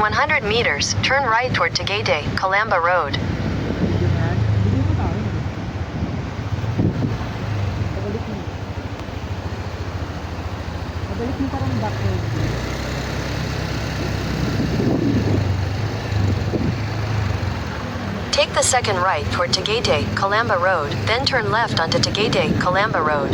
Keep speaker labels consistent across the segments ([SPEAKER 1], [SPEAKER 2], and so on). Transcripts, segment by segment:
[SPEAKER 1] In 100 meters, turn right toward Tagaytay, Calamba Road.
[SPEAKER 2] Pabalik mo parang back road.
[SPEAKER 1] Take the second right toward Tagaytay, Calamba Road, then turn left onto Tagaytay, Calamba Road.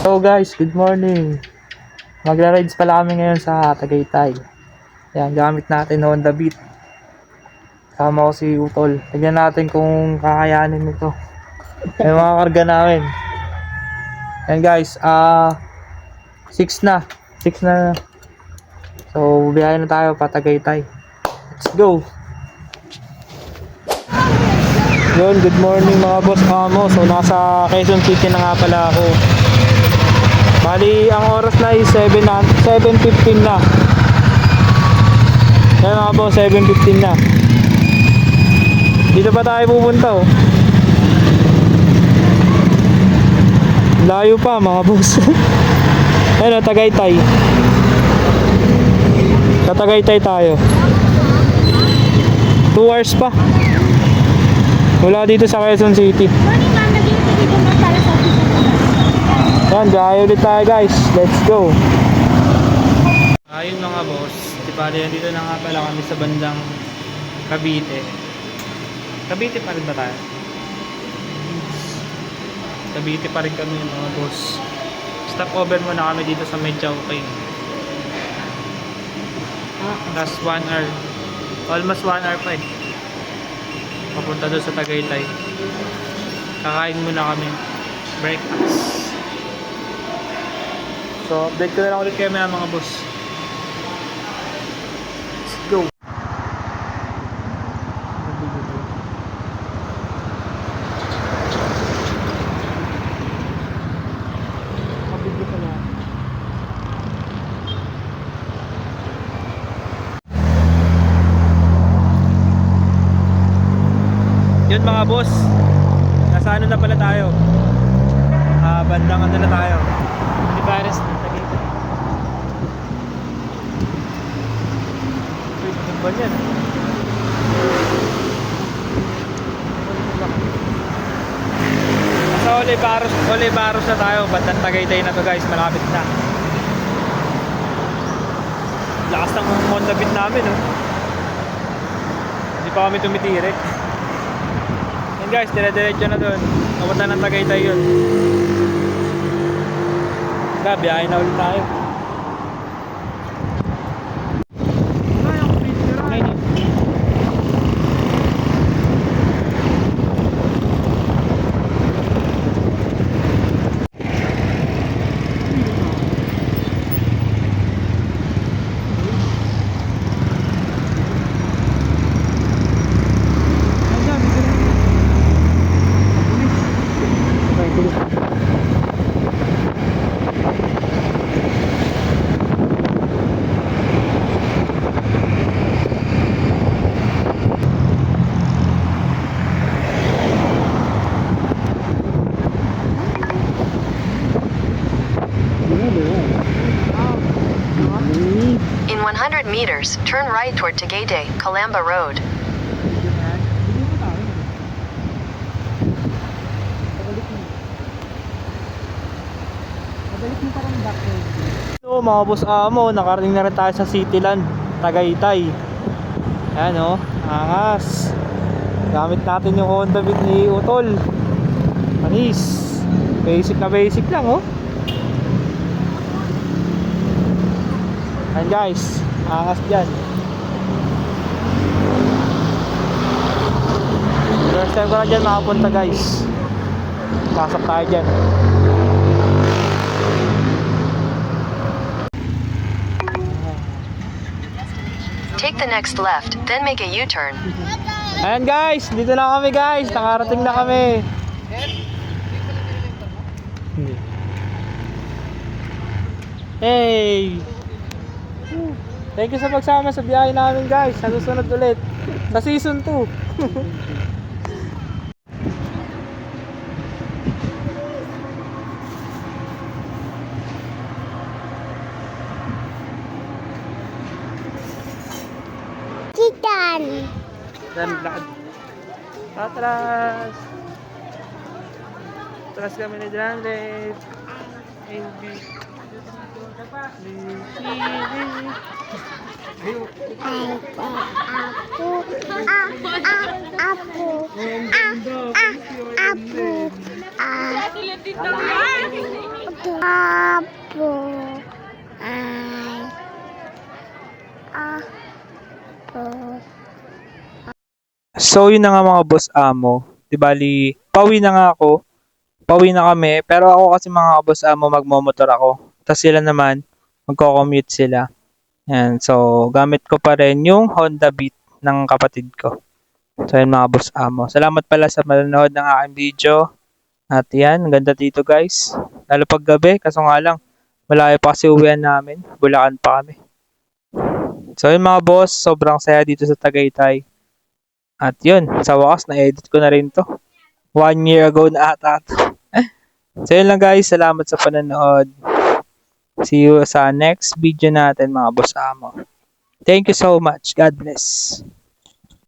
[SPEAKER 2] So guys, good morning. Magra-rides pala kami ngayon sa Tagaytay. Yan, gamit natin Honda Beat. Kasama ko si Utol. Tignan natin kung kakayanin nito. Yung mga karga namin. Yan guys, 6 na. 6 na. So, biyahe na tayo pa Tagaytay. Let's go! Yun, good morning mga boss kamo. So, nasa Quezon City na nga pala ako. Bali, ang oras na ay 7:15 na. Yan mga boss, 7:15 na. Dito pa tayo pupunta oh. Layo pa mga boss. Ayun, Tagaytay. Sa Tagaytay tayo. 2 hours pa. Mula dito sa Quezon City. Yan, biyahe ulit tayo guys. Let's go. Ayun mga boss. Di ba dito na nga pala kami sa bandang Cavite. Cavite pa rin ba tayo? Cavite pa rin kami mga boss. Stop over muna kami dito sa Medjauking. Last 1 hour. Almost 1 hour pa eh. Papunta doon sa Tagaytay. Kakain muna kami. Breakfast. So, update ko na lang ulit kayo mga boss. Let's go. Mabigyo pala. Yun mga boss. Nasa ano na pala tayo? Bandang ano na tayo? Paris na Tagaytay. Uy, ano ba yan? Nasa Olivaros na tayo. Bandang Tagaytay na to guys. Malapit na. Lakas ng Honda Beat namin oh. Hindi pa kami tumitirik. Yan guys, dire-diretso na doon. Kapunta ng Tagaytay yun. Biyahe na ulit tayo.
[SPEAKER 1] In 100 meters, turn right toward Tagaytay, Calamba Road.
[SPEAKER 2] So mga boss amo, nakarating na rin tayo sa Cityland, Tagaytay. Ayan o, angas. Gamit natin yung Honda Beat ni Utol. Manis. Basic na basic lang oh. Ayan guys, angas dyan. First time ko na dyan makapunta guys. Pasok tayo dyan.
[SPEAKER 1] Take the next left, then make a U-turn.
[SPEAKER 2] Ayan guys, dito na kami guys. Nakarating na kami. Hey! Thank you sa pagsama sa biyahe namin guys. Sa susunod ulit. Sa season 2.
[SPEAKER 3] Titan.
[SPEAKER 2] Dan lakad. Atras. Atras kami ni Janlet. Hindi. So yun na nga mga boss amo. Di bali, pauwi na nga ako. Pauwi na kami. Pero ako kasi mga boss amo magmomotor ako. Tapos sila naman, magko-commute sila. Yan. So, gamit ko pa rin yung Honda Beat ng kapatid ko. So, yan mga boss amo. Salamat pala sa manonood ng aking video. At yan, ang ganda dito guys. Lalo pag gabi, kaso nga lang, malayo pa kasi uwian namin. Bulacan pa kami. So, yun mga boss, sobrang saya dito sa Tagaytay. At yun, sa wakas, na-edit ko na rin to. 1 year ago na ata to. So, yun lang guys. Salamat sa panonood. See you sa next video natin mga boss amo. Thank you so much. God bless.